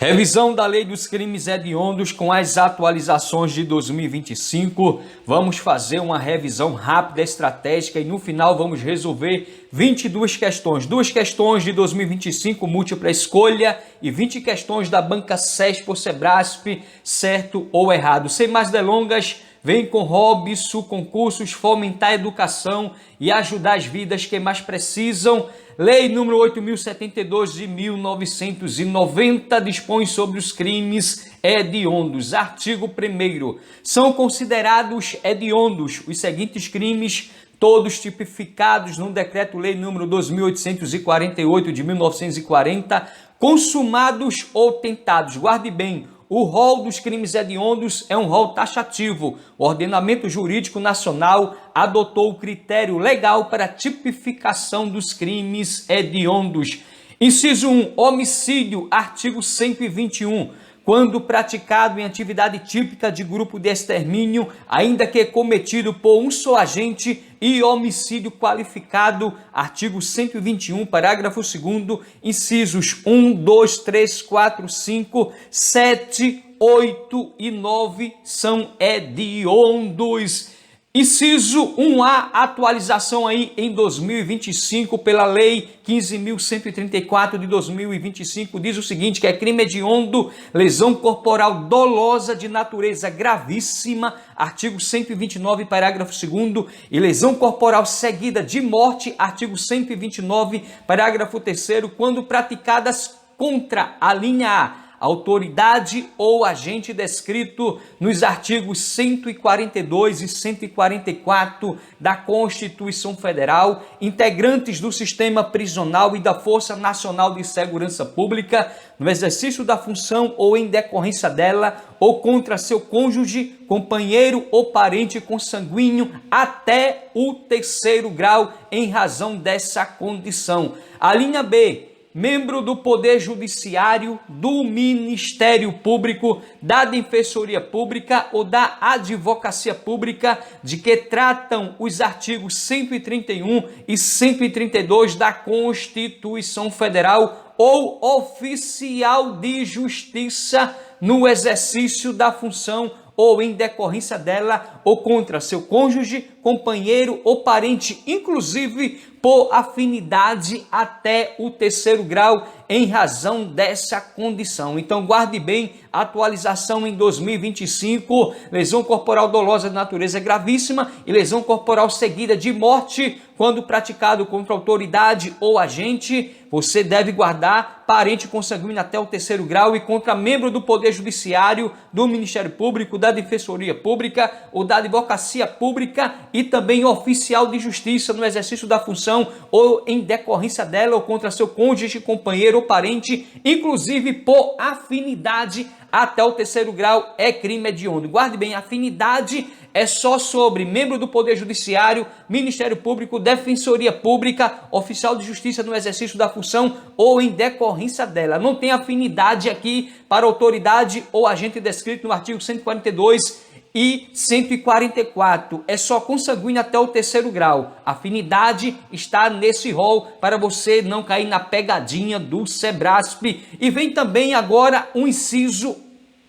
Revisão da Lei dos Crimes Hediondos com as atualizações de 2025. Vamos fazer uma revisão rápida, estratégica e no final vamos resolver 22 questões. 2 questões de 2025, múltipla escolha, e 20 questões da banca SES por Sebrasp, certo ou errado. Sem mais delongas, vem com Robson Concursos fomentar a educação e ajudar as vidas que mais precisam. Lei número 8.072 de 1990 dispõe sobre os crimes hediondos. Artigo 1º. São considerados hediondos os seguintes crimes, todos tipificados no Decreto-Lei número 2.848 de 1940, consumados ou tentados. Guarde bem, o rol dos crimes hediondos é um rol taxativo. O ordenamento jurídico nacional adotou o critério legal para a tipificação dos crimes hediondos. Inciso 1, homicídio, artigo 121. Quando praticado em atividade típica de grupo de extermínio, ainda que cometido por um só agente, e homicídio qualificado, artigo 121, parágrafo 2º, incisos 1, 2, 3, 4, 5, 7, 8 e 9 são hediondos. Inciso 1A, atualização aí em 2025 pela Lei 15.134 de 2025, diz o seguinte, que é crime hediondo, lesão corporal dolosa de natureza gravíssima, artigo 129, parágrafo 2º, e lesão corporal seguida de morte, artigo 129, parágrafo 3º, quando praticadas contra a linha A, autoridade ou agente descrito nos artigos 142 e 144 da Constituição Federal, integrantes do sistema prisional e da Força Nacional de Segurança Pública, no exercício da função ou em decorrência dela, ou contra seu cônjuge, companheiro ou parente consanguíneo até o 3º grau em razão dessa condição. A linha B, membro do Poder Judiciário, do Ministério Público, da Defensoria Pública ou da Advocacia Pública, de que tratam os artigos 131 e 132 da Constituição Federal, ou oficial de justiça no exercício da função ou em decorrência dela, ou contra seu cônjuge, companheiro ou parente, inclusive por afinidade até o 3º grau em razão dessa condição. Então guarde bem, atualização em 2025, lesão corporal dolosa de natureza gravíssima e lesão corporal seguida de morte, quando praticado contra autoridade ou agente, você deve guardar parente consanguíneo até o 3º grau e contra membro do Poder Judiciário, do Ministério Público, da Defensoria Pública ou da Advocacia Pública e também oficial de justiça no exercício da função ou em decorrência dela ou contra seu cônjuge, companheiro ou parente, inclusive por afinidade até o 3º grau, é crime hediondo. Guarde bem, afinidade é só sobre membro do Poder Judiciário, Ministério Público, Defensoria Pública, oficial de justiça no exercício da função ou em decorrência dela. Não tem afinidade aqui para autoridade ou agente descrito no artigo 142 e 144. É só consanguíneo até o 3º grau. Afinidade está nesse rol para você não cair na pegadinha do Sebrasp. E vem também agora um inciso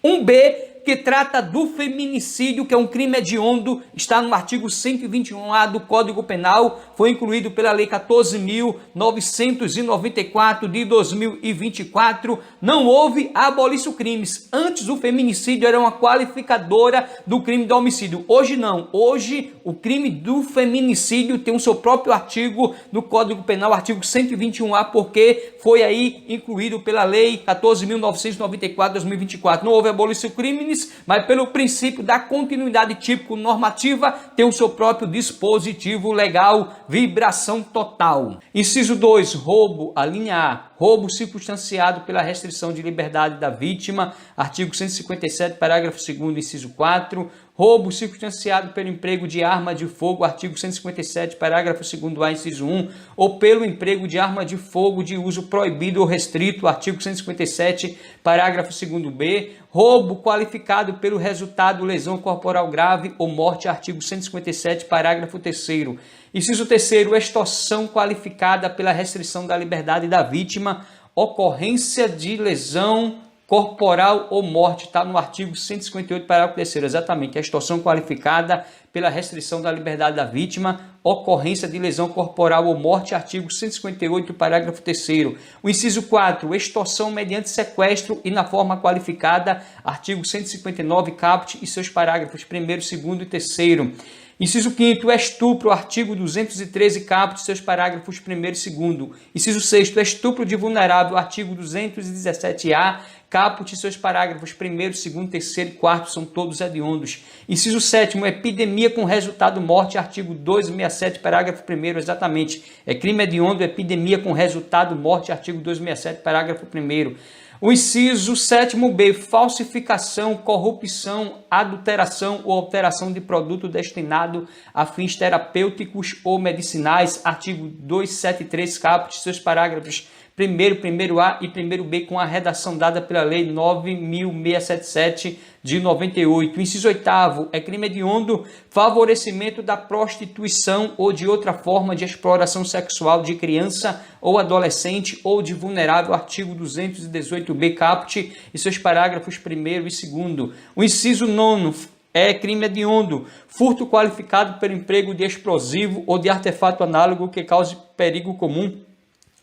1B, que trata do feminicídio, que é um crime hediondo, está no artigo 121A do Código Penal, foi incluído pela Lei 14.994 de 2024. Não houve abolição crimes. Antes o feminicídio era uma qualificadora do crime do homicídio. Hoje não. Hoje o crime do feminicídio tem o seu próprio artigo do Código Penal, artigo 121A, porque foi aí incluído pela Lei 14.994 de 2024. Não houve abolição crimes, mas pelo princípio da continuidade típico-normativa tem o seu próprio dispositivo legal, vibração total. Inciso 2, roubo, a linha A, roubo circunstanciado pela restrição de liberdade da vítima, artigo 157, parágrafo 2º, inciso 4, roubo circunstanciado pelo emprego de arma de fogo, artigo 157, parágrafo 2º A, inciso 1, ou pelo emprego de arma de fogo de uso proibido ou restrito, artigo 157, parágrafo 2º B, roubo qualificado pelo resultado lesão corporal grave ou morte, artigo 157, parágrafo 3º. Inciso 3º, extorsão qualificada pela restrição da liberdade da vítima, ocorrência de lesão corporal ou morte, está no artigo 158, parágrafo 3º, exatamente, a extorsão qualificada pela restrição da liberdade da vítima, ocorrência de lesão corporal ou morte, artigo 158, parágrafo 3º. O inciso 4, extorsão mediante sequestro e na forma qualificada, artigo 159, caput e seus parágrafos 1º, 2º e 3º. Inciso 5º, estupro, artigo 213, caput, seus parágrafos 1º e 2º. Inciso 6º, estupro de vulnerável, artigo 217-A, caput, seus parágrafos 1º, 2º, 3º e 4º são todos hediondos. Inciso 7º, epidemia com resultado morte, artigo 267, parágrafo 1º, exatamente. É crime hediondo, epidemia com resultado morte, artigo 267, parágrafo 1º. O inciso 7º-B, falsificação, corrupção, adulteração ou alteração de produto destinado a fins terapêuticos ou medicinais, artigo 273, caput, seus parágrafos 1º, 1º-A e 1º-B, com a redação dada pela Lei 9.677 de 98. O inciso 8º, é crime hediondo favorecimento da prostituição ou de outra forma de exploração sexual de criança ou adolescente ou de vulnerável, artigo 218-B, caput e seus parágrafos 1º e 2º. O inciso 9º, é crime hediondo furto qualificado pelo emprego de explosivo ou de artefato análogo que cause perigo comum,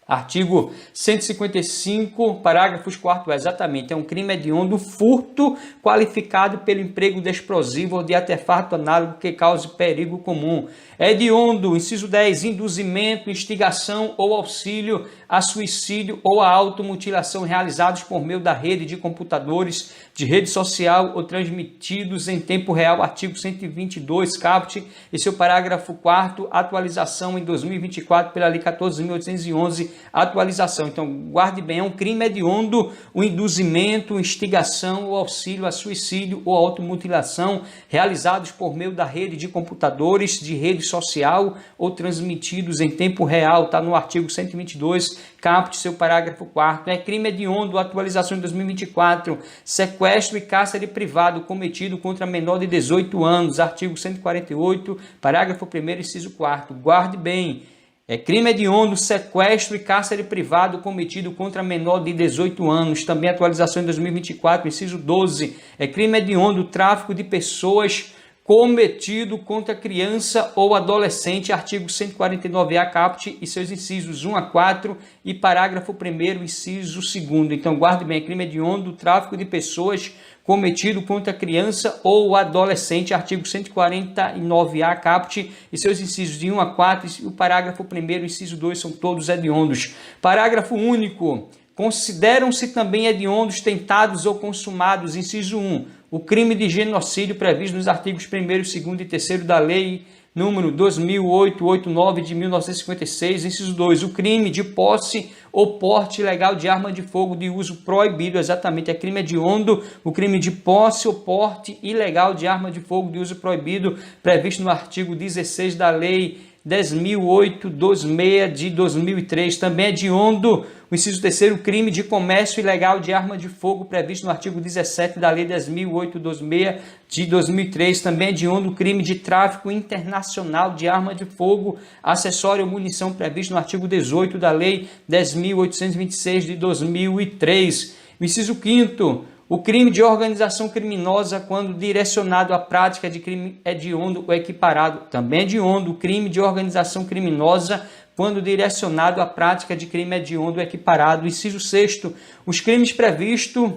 artigo 155, parágrafos 4º, exatamente, é um crime hediondo furto qualificado pelo emprego de explosivo ou de artefato análogo que cause perigo comum. Hediondo, inciso 10, induzimento, instigação ou auxílio a suicídio ou a automutilação realizados por meio da rede de computadores, de rede social ou transmitidos em tempo real, artigo 122, caput e seu parágrafo 4º, atualização em 2024 pela Lei 14.811, atualização. Então, guarde bem, é um crime hediondo o induzimento, instigação ou auxílio a suicídio ou automutilação realizados por meio da rede de computadores, de rede social ou transmitidos em tempo real, está no artigo 122, caput, seu parágrafo 4º. É crime hediondo, atualização em 2024, sequestro e cárcere privado cometido contra menor de 18 anos, artigo 148, parágrafo 1º, inciso 4º. Guarde bem, é crime hediondo, sequestro e cárcere privado cometido contra menor de 18 anos, também atualização em 2024, inciso 12. É crime hediondo, tráfico de pessoas cometido contra criança ou adolescente, artigo 149-A, caput e seus incisos 1 a 4 e parágrafo 1º, inciso 2º. Então, guarde bem, é crime hediondo, tráfico de pessoas cometido contra criança ou adolescente, artigo 149-A, caput e seus incisos de 1 a 4 e o parágrafo 1º, inciso 2 são todos hediondos. Parágrafo único. Consideram-se também hediondos tentados ou consumados, inciso 1, o crime de genocídio previsto nos artigos 1º, 2º e 3º da Lei número 2889 de 1956, inciso 2, o crime de posse ou porte ilegal de arma de fogo de uso proibido, exatamente, é crime hediondo o crime de posse ou porte ilegal de arma de fogo de uso proibido previsto no artigo 16 da Lei 10.826 de 2003, também é hediondo o inciso 3º, crime de comércio ilegal de arma de fogo previsto no artigo 17 da Lei 10.826 de 2003, também é hediondo o crime de tráfico internacional de arma de fogo, acessório ou munição previsto no artigo 18 da Lei 10.826 de 2003. O inciso 5º, o crime de organização criminosa quando direcionado à prática de crime hediondo ou equiparado. Também é hediondo o crime de organização criminosa quando direcionado à prática de crime hediondo ou equiparado. Inciso 6º, os crimes previstos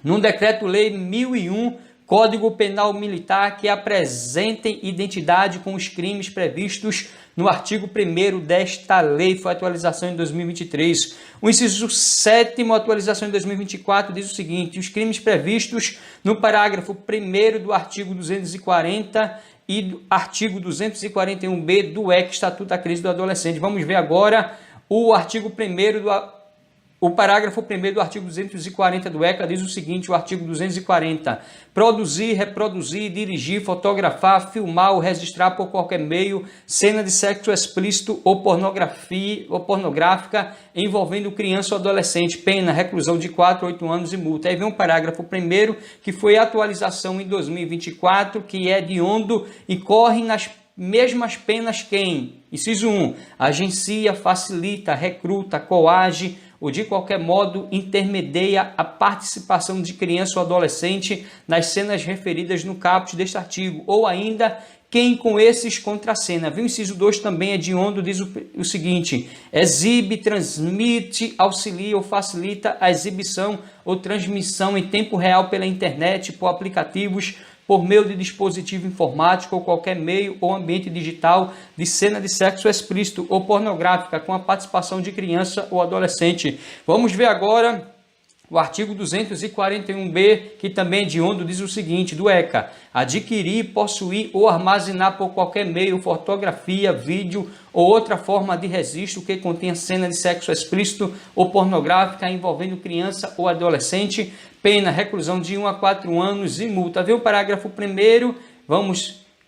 no Decreto-Lei 1001, Código Penal Militar, que apresentem identidade com os crimes previstos no artigo 1º desta lei, foi atualização em 2023. O inciso 7º, atualização em 2024, diz o seguinte: os crimes previstos no parágrafo 1º do artigo 240 e do artigo 241-B do EC, Estatuto da Crise do Adolescente. Vamos ver agora o artigo 1º o parágrafo 1º do artigo 240 do ECA diz o seguinte, o artigo 240, produzir, reproduzir, dirigir, fotografar, filmar ou registrar por qualquer meio cena de sexo explícito ou pornografia ou pornográfica envolvendo criança ou adolescente, pena, reclusão de 4 a 8 anos e multa. Aí vem o parágrafo 1º, que foi atualização em 2024, que é hediondo e corre nas mesmas penas quem? Inciso 1, agencia, facilita, recruta, coage ou de qualquer modo intermedia a participação de criança ou adolescente nas cenas referidas no caput deste artigo, ou ainda quem com esses contracena. Viu? O inciso 2 também é hediondo, diz o seguinte: exibe, transmite, auxilia ou facilita a exibição ou transmissão em tempo real pela internet, por aplicativos, por meio de dispositivo informático ou qualquer meio ou ambiente digital de cena de sexo explícito ou pornográfica com a participação de criança ou adolescente. Vamos ver agora o artigo 241b, que também é hediondo, diz o seguinte, do ECA: adquirir, possuir ou armazenar por qualquer meio fotografia, vídeo ou outra forma de registro que contenha cena de sexo explícito ou pornográfica envolvendo criança ou adolescente, pena, reclusão de 1 a 4 anos e multa. Vê o parágrafo 1º,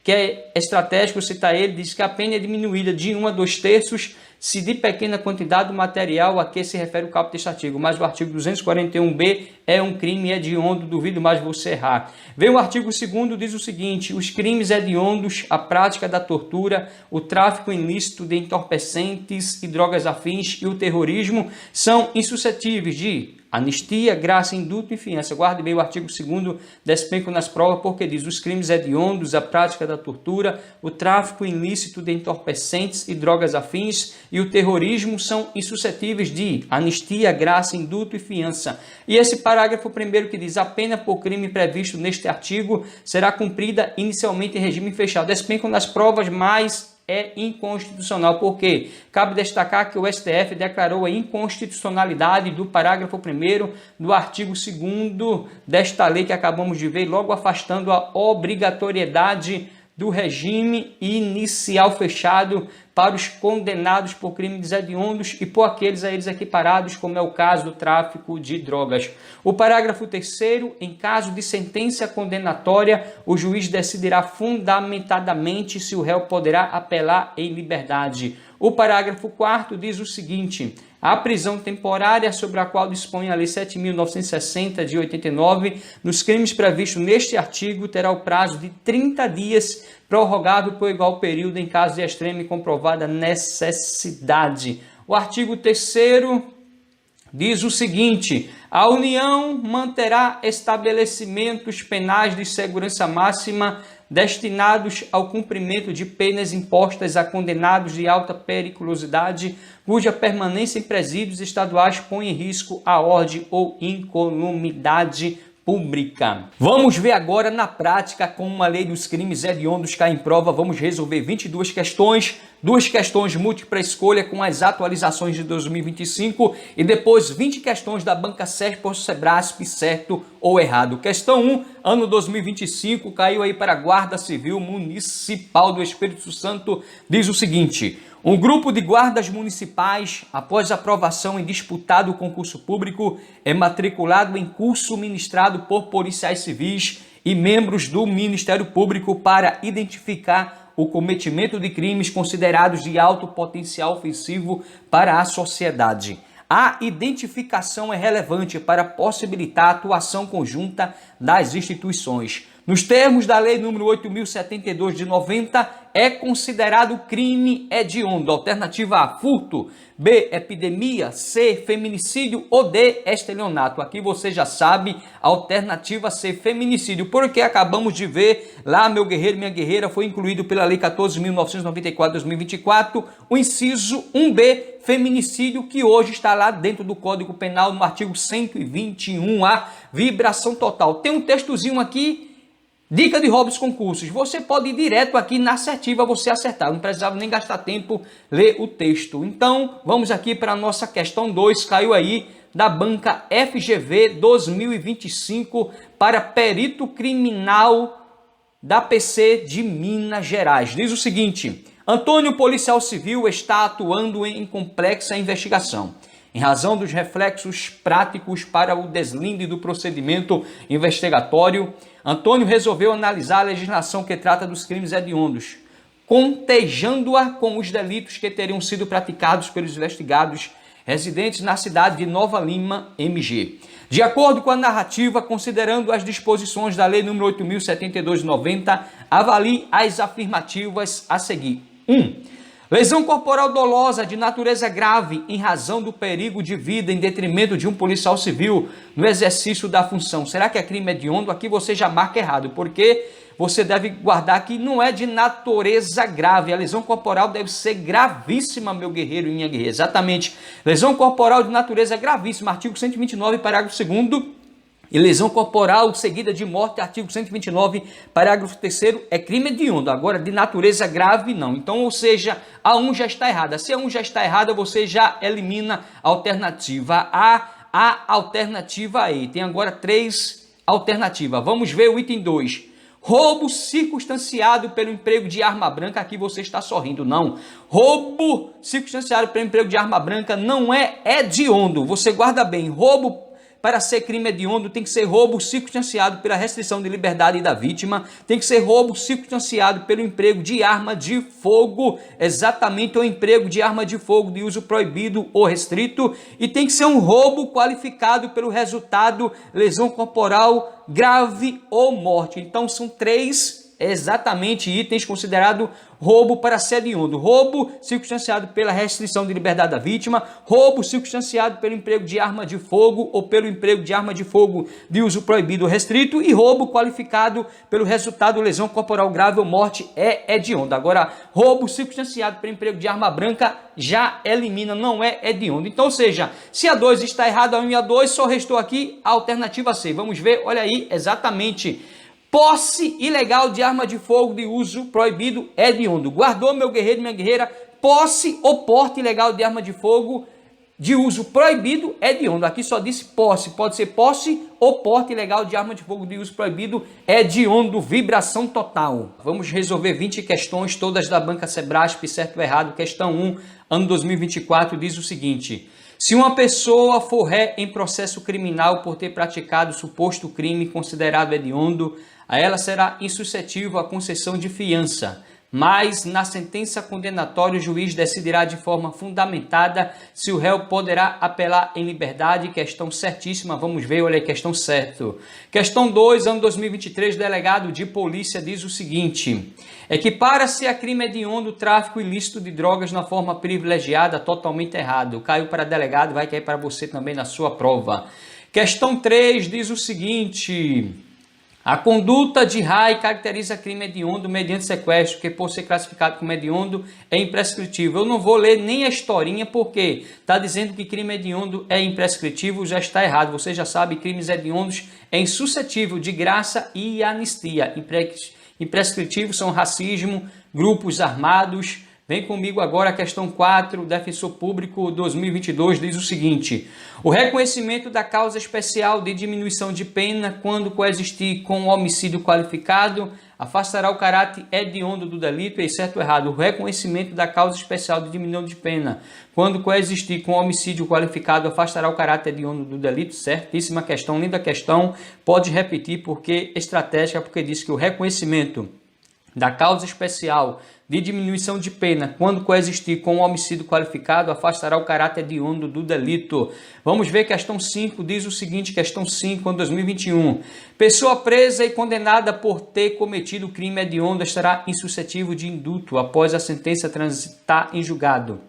que é estratégico citar ele, diz que a pena é diminuída de 1 a 2/3 se de pequena quantidade do material a que se refere o caput deste artigo. Mas o artigo 241b é um crime hediondo, duvido mais você errar. Vem o artigo 2º, diz o seguinte: os crimes hediondos, a prática da tortura, o tráfico ilícito de entorpecentes e drogas afins e o terrorismo são insuscetíveis de anistia, graça, indulto e fiança. Guarde bem o artigo 2º, despenco nas provas, porque diz: os crimes hediondos, a prática da tortura, o tráfico ilícito de entorpecentes e drogas afins e o terrorismo são insuscetíveis de anistia, graça, indulto e fiança. E esse parágrafo 1º que diz: a pena por crime previsto neste artigo será cumprida inicialmente em regime fechado. Despenco nas provas, mas é inconstitucional. Por quê? Cabe destacar que o STF declarou a inconstitucionalidade do parágrafo 1º do artigo 2º desta lei que acabamos de ver, logo afastando a obrigatoriedade do regime inicial fechado para os condenados por crimes hediondos e por aqueles a eles equiparados, como é o caso do tráfico de drogas. O parágrafo 3º, em caso de sentença condenatória, o juiz decidirá fundamentadamente se o réu poderá apelar em liberdade. O parágrafo 4º diz o seguinte: a prisão temporária sobre a qual dispõe a Lei 7.960 de 89, nos crimes previstos neste artigo, terá o prazo de 30 dias, prorrogável por igual período em caso de extrema e comprovada necessidade. O artigo 3º diz o seguinte: a União manterá estabelecimentos penais de segurança máxima destinados ao cumprimento de penas impostas a condenados de alta periculosidade, cuja permanência em presídios estaduais põe em risco a ordem ou incolumidade pública. Vamos ver agora na prática como uma lei dos crimes hediondos cai em prova. Vamos resolver 22 questões, 2 questões múltipla escolha com as atualizações de 2025 e depois 20 questões da banca SESP ou Sebrasp, certo ou errado. Questão 1, ano 2025, caiu aí para a Guarda Civil Municipal do Espírito Santo, diz o seguinte: um grupo de guardas municipais, após aprovação em disputado concurso público, é matriculado em curso ministrado por policiais civis e membros do Ministério Público para identificar o cometimento de crimes considerados de alto potencial ofensivo para a sociedade. A identificação é relevante para possibilitar a atuação conjunta das instituições. Nos termos da Lei nº 8.072 de 90, é considerado crime hediondo. Alternativa A, furto. B, epidemia. C, feminicídio. Ou D, estelionato. Aqui você já sabe, alternativa C, feminicídio. Porque acabamos de ver lá, meu guerreiro, minha guerreira, foi incluído pela Lei 14.994/2024, o inciso 1B, feminicídio, que hoje está lá dentro do Código Penal, no artigo 121A, vibração total. Tem um textozinho aqui, dica de roubos concursos. Você pode ir direto aqui na assertiva, você acertar. Não precisava nem gastar tempo ler o texto. Então, vamos aqui para a nossa questão 2. Caiu aí da banca FGV 2025 para perito criminal da PC de Minas Gerais. Diz o seguinte: Antônio, policial civil, está atuando em complexa investigação. Em razão dos reflexos práticos para o deslinde do procedimento investigatório, Antônio resolveu analisar a legislação que trata dos crimes hediondos, contejando-a com os delitos que teriam sido praticados pelos investigados residentes na cidade de Nova Lima, MG. De acordo com a narrativa, considerando as disposições da Lei nº 8.072/90, avalie as afirmativas a seguir. 1. Lesão corporal dolosa de natureza grave em razão do perigo de vida em detrimento de um policial civil no exercício da função. Será que é crime hediondo? Aqui você já marca errado, porque você deve guardar que não é de natureza grave. A lesão corporal deve ser gravíssima, meu guerreiro e minha guerreira. Exatamente. Lesão corporal de natureza gravíssima, artigo 129, parágrafo 2º. E lesão corporal seguida de morte, artigo 129, parágrafo 3º, é crime hediondo. Agora, de natureza grave, não. Então, ou seja, a 1 já está errada. Se a 1 já está errada, você já elimina a alternativa A alternativa aí. Tem agora 3 alternativas. Vamos ver o item 2. Roubo circunstanciado pelo emprego de arma branca. Aqui você está sorrindo, não. Roubo circunstanciado pelo emprego de arma branca não é hediondo. Você guarda bem, roubo para ser crime hediondo tem que ser roubo circunstanciado pela restrição de liberdade da vítima, tem que ser roubo circunstanciado pelo emprego de arma de fogo, exatamente o emprego de arma de fogo de uso proibido ou restrito, e tem que ser um roubo qualificado pelo resultado lesão corporal grave ou morte. Então são 3 exatamente itens considerados roubo para ser hediondo: roubo circunstanciado pela restrição de liberdade da vítima, roubo circunstanciado pelo emprego de arma de fogo ou pelo emprego de arma de fogo de uso proibido ou restrito, e roubo qualificado pelo resultado lesão corporal grave ou morte é hediondo. Agora, roubo circunstanciado pelo emprego de arma branca já elimina, não é hediondo. Então, ou seja, se a 2 está errada, a 1 e a 2, só restou aqui a alternativa C. Vamos ver, olha aí, exatamente. Posse ilegal de arma de fogo de uso proibido hediondo. Guardou, meu guerreiro e minha guerreira? Posse ou porte ilegal de arma de fogo de uso proibido hediondo. Aqui só disse posse. Pode ser posse ou porte ilegal de arma de fogo de uso proibido hediondo. Vibração total. Vamos resolver 20 questões, todas da Banca Sebrasp, certo ou errado. Questão 1, ano 2024, diz o seguinte: se uma pessoa for ré em processo criminal por ter praticado suposto crime considerado hediondo, a ela será insuscetível à concessão de fiança, mas na sentença condenatória o juiz decidirá de forma fundamentada se o réu poderá apelar em liberdade. Questão certíssima, vamos ver, olha aí, questão certa. Questão 2, ano 2023, delegado de polícia diz o seguinte: equipara-se a crime hediondo o tráfico ilícito de drogas na forma privilegiada. Totalmente errado. Caiu para delegado, vai cair para você também na sua prova. Questão 3 diz o seguinte: a conduta de Rai caracteriza crime hediondo mediante sequestro, que por ser classificado como hediondo é imprescritível. Eu não vou ler nem a historinha, porque está dizendo que crime hediondo é imprescritível, já está errado. Você já sabe, crimes hediondos é insuscetível de graça e anistia. Imprescritível são racismo, grupos armados. Vem comigo agora a questão 4, Defensor Público 2022, diz o seguinte: o reconhecimento da causa especial de diminuição de pena quando coexistir com homicídio qualificado afastará o caráter hediondo do delito. É certo ou errado? O reconhecimento da causa especial de diminuição de pena quando coexistir com homicídio qualificado afastará o caráter hediondo do delito. Certíssima questão, linda questão. Pode repetir, porque estratégica, porque diz que o reconhecimento da causa especial de diminuição de pena quando coexistir com o homicídio qualificado afastará o caráter hediondo do delito. Vamos ver questão 5, diz o seguinte, questão 5, ano 2021. Pessoa presa e condenada por ter cometido crime hediondo estará insuscetível de indulto após a sentença transitar em julgado,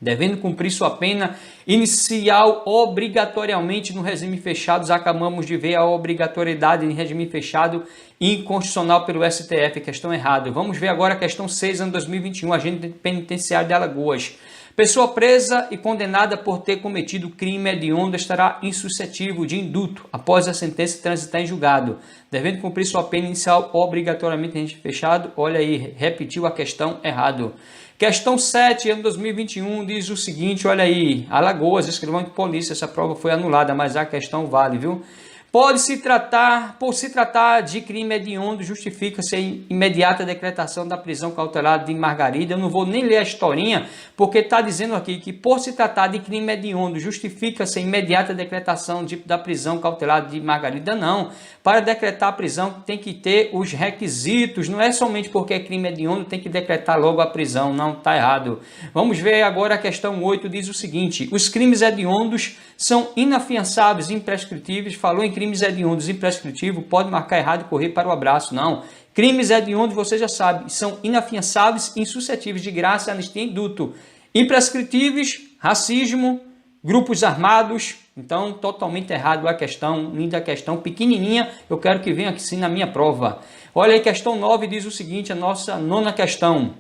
devendo cumprir sua pena inicial obrigatoriamente no regime fechado. Já acabamos de ver a obrigatoriedade em regime fechado inconstitucional pelo STF. Questão errada. Vamos ver agora a questão 6, ano 2021, agente penitenciário de Alagoas. Pessoa presa e condenada por ter cometido crime hediondo estará insuscetível de indulto após a sentença transitar em julgado, devendo cumprir sua pena inicial obrigatoriamente em regime fechado. Olha aí, repetiu a questão errado. Questão 7, ano 2021, diz o seguinte, olha aí, Alagoas, escrivão de polícia, essa prova foi anulada, mas a questão vale, viu? Por se tratar de crime hediondo, justifica-se a imediata decretação da prisão cautelar de Margarida. Eu não vou nem ler a historinha, porque está dizendo aqui que por se tratar de crime hediondo, justifica-se a imediata decretação da prisão cautelar de Margarida. Não, para decretar a prisão tem que ter os requisitos, não é somente porque é crime hediondo, tem que decretar logo a prisão, não, está errado. Vamos ver agora a questão 8, diz o seguinte: os crimes hediondos são inafiançáveis e imprescritíveis. Falou em crime crimes hediondos imprescritíveis, pode marcar errado e correr para o abraço. Não. Crimes hediondos, você já sabe, são inafiançáveis e insuscetíveis de graça, anistia e indulto. Imprescritíveis, racismo, grupos armados. Então, totalmente errado a questão, linda questão, pequenininha, eu quero que venha aqui sim na minha prova. Olha aí, questão 9 diz o seguinte, a nossa nona questão.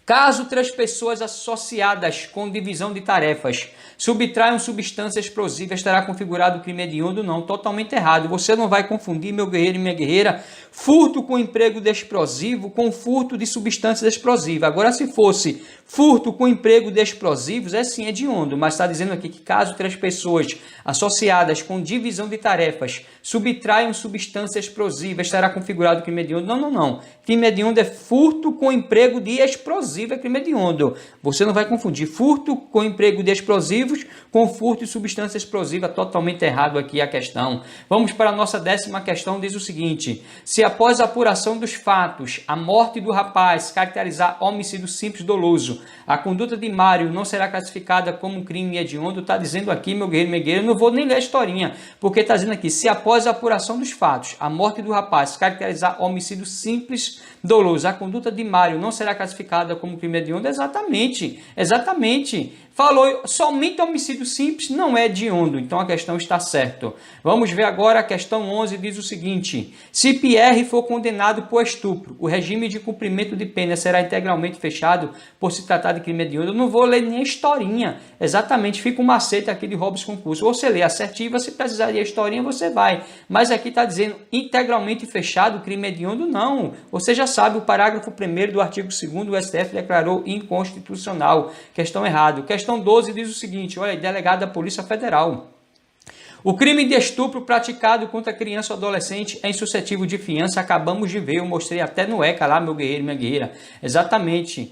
Caso 3 pessoas associadas com divisão de tarefas subtraiam substância explosiva, estará configurado o crime hediondo? Não, totalmente errado. Você não vai confundir, meu guerreiro e minha guerreira, furto com emprego de explosivo com furto de substâncias explosivas. Agora, se fosse furto com emprego de explosivos, é sim hediondo, mas está dizendo aqui que caso 3 pessoas associadas com divisão de tarefas subtraiam substância explosiva, estará configurado o crime hediondo? Não, não, não. Crime hediondo é furto com emprego de explosivo, é crime hediondo. Você não vai confundir furto com emprego de explosivos com furto de substância explosiva, totalmente errado aqui a questão. Vamos para a nossa 10ª questão, diz o seguinte: se após a apuração dos fatos, a morte do rapaz caracterizar homicídio simples doloso, a conduta de Mário não será classificada como um crime hediondo? Está dizendo aqui, meu guerreiro, minha guerreira, eu não vou nem ler a historinha, porque está dizendo aqui, se após a apuração dos fatos, a morte do rapaz caracterizar homicídio simples doloso, a conduta de Mário não será classificada como crime hediondo? Exatamente, exatamente. Falou somente homicídio simples, não é hediondo, então a questão está certa. Vamos ver agora a questão 11, diz o seguinte: se Pierre for condenado por estupro, o regime de cumprimento de pena será integralmente fechado por se tratar de crime hediondo? Eu não vou ler nem a historinha, exatamente, fica um macete aqui de Robson Concurso. Você lê assertiva, se precisar de a historinha, você vai. Mas aqui está dizendo integralmente fechado, crime hediondo? Não. Você já sabe, o parágrafo 1º do artigo 2º, o STF declarou inconstitucional. Questão errada. Questão 12 diz o seguinte, olha aí, delegado da Polícia Federal. O crime de estupro praticado contra criança ou adolescente é insuscetível de fiança. Acabamos de ver, eu mostrei até no ECA lá, meu guerreiro, minha guerreira. Exatamente.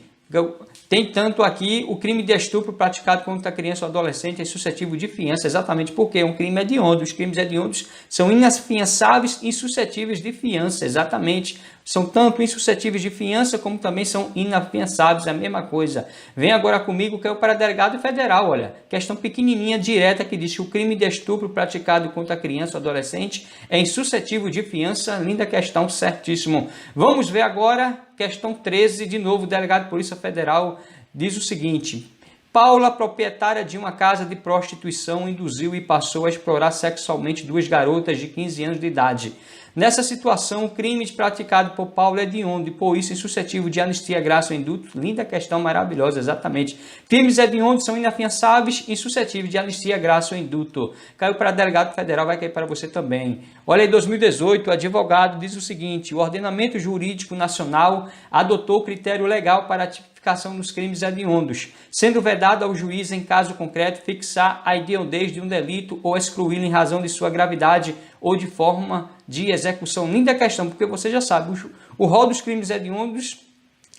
Tem tanto aqui o crime de estupro praticado contra criança ou adolescente é suscetível de fiança, exatamente porque é um crime hediondo. Os crimes hediondos são inafiançáveis e insuscetíveis de fiança, exatamente. São tanto insuscetíveis de fiança como também são inafiançáveis, é a mesma coisa. Vem agora comigo que é o para delegado federal, olha. Questão pequenininha, direta, que diz que o crime de estupro praticado contra criança ou adolescente é insuscetível de fiança. Linda questão, certíssimo. Vamos ver agora questão 13, de novo, delegado de Polícia Federal, diz o seguinte: Paula, proprietária de uma casa de prostituição, induziu e passou a explorar sexualmente 2 garotas de 15 anos de idade. Nessa situação, o crime praticado por Paula é hediondo e, por isso, insuscetível de anistia, graça ou indulto. Linda questão, maravilhosa, exatamente. Crimes hediondos são inafiançáveis e insuscetíveis de anistia, graça ou indulto. Caiu para delegado federal, vai cair para você também. Olha aí, 2018, o advogado diz o seguinte: o ordenamento jurídico nacional adotou critério legal para a tipificação dos crimes hediondos, sendo vedado ao juiz, em caso concreto, fixar a hediondez de um delito ou excluí-lo em razão de sua gravidade ou de forma de execução. Linda questão, porque você já sabe, o rol dos crimes hediondos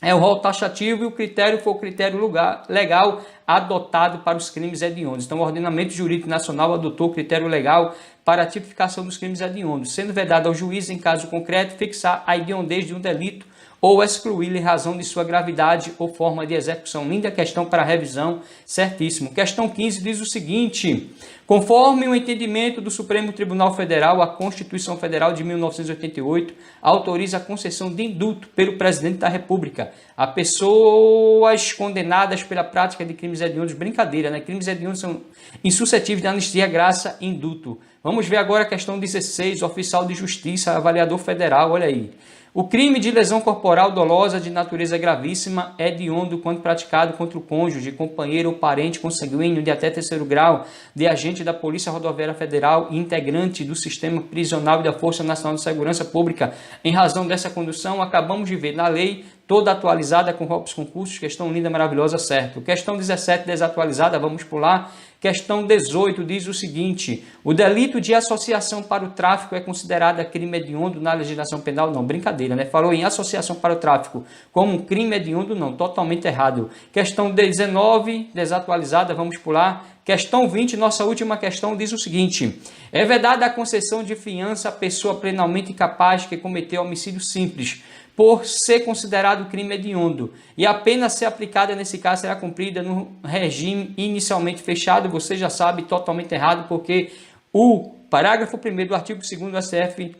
é o rol taxativo e o critério foi o critério legal adotado para os crimes hediondos. Então, o ordenamento jurídico nacional adotou o critério legal para a tipificação dos crimes hediondos, sendo vedado ao juiz, em caso concreto, fixar a hediondez de um delito ou excluí-lo em razão de sua gravidade ou forma de execução. Linda questão para revisão, certíssimo. Questão 15 diz o seguinte: conforme o entendimento do Supremo Tribunal Federal, a Constituição Federal de 1988 autoriza a concessão de indulto pelo Presidente da República a pessoas condenadas pela prática de crimes hediondos. Brincadeira, né? Crimes hediondos são insuscetíveis de anistia, graça e indulto. Vamos ver agora a questão 16, oficial de justiça, avaliador federal, olha aí. O crime de lesão corporal dolosa de natureza gravíssima é hediondo quando praticado contra o cônjuge, companheiro ou parente consanguíneo de até 3º grau de agente da Polícia Rodoviária Federal e integrante do Sistema Prisional e da Força Nacional de Segurança Pública. Em razão dessa condução, acabamos de ver na lei toda atualizada com Robson Concursos, questão linda, maravilhosa, certo. Questão 17, desatualizada, vamos pular. Questão 18 diz o seguinte: o delito de associação para o tráfico é considerado crime hediondo na legislação penal? Não, brincadeira, né? Falou em associação para o tráfico como um crime hediondo? Não, totalmente errado. Questão 19, desatualizada, vamos pular. Questão 20, nossa última questão, diz o seguinte: é vedada a concessão de fiança à pessoa plenamente capaz que cometeu homicídio simples, por ser considerado crime hediondo, e a pena a ser aplicada nesse caso será cumprida no regime inicialmente fechado. Você já sabe, totalmente errado, porque o Parágrafo 1º do artigo 2º do STF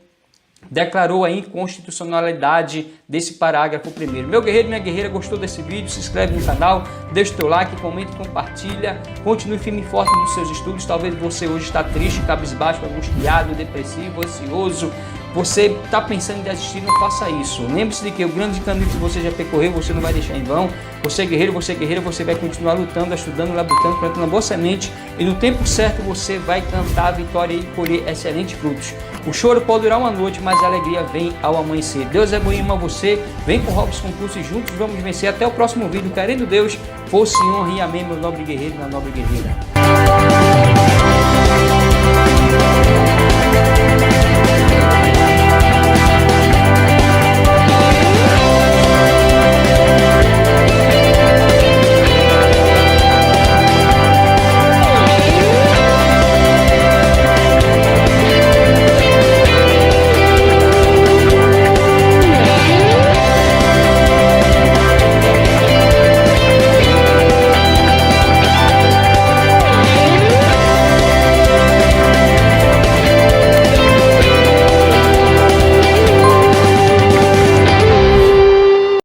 declarou a inconstitucionalidade desse parágrafo 1º. Meu guerreiro, minha guerreira, gostou desse vídeo? Se inscreve no canal, deixa o teu like, comenta, compartilha, continue firme e forte nos seus estudos. Talvez você hoje está triste, cabisbaixo, angustiado, depressivo, ansioso. Você está pensando em desistir, não faça isso. Lembre-se de que o grande caminho que você já percorreu, você não vai deixar em vão. Você é guerreiro, você é guerreira, você vai continuar lutando, estudando, labutando, plantando uma boa semente. E no tempo certo você vai cantar a vitória e colher excelentes frutos. O choro pode durar uma noite, mas a alegria vem ao amanhecer. Deus é bom e ama você. Vem com o Robson Concurso e juntos vamos vencer. Até o próximo vídeo. Querendo Deus, força e honra e amém, meu nobre guerreiro e minha nobre guerreira.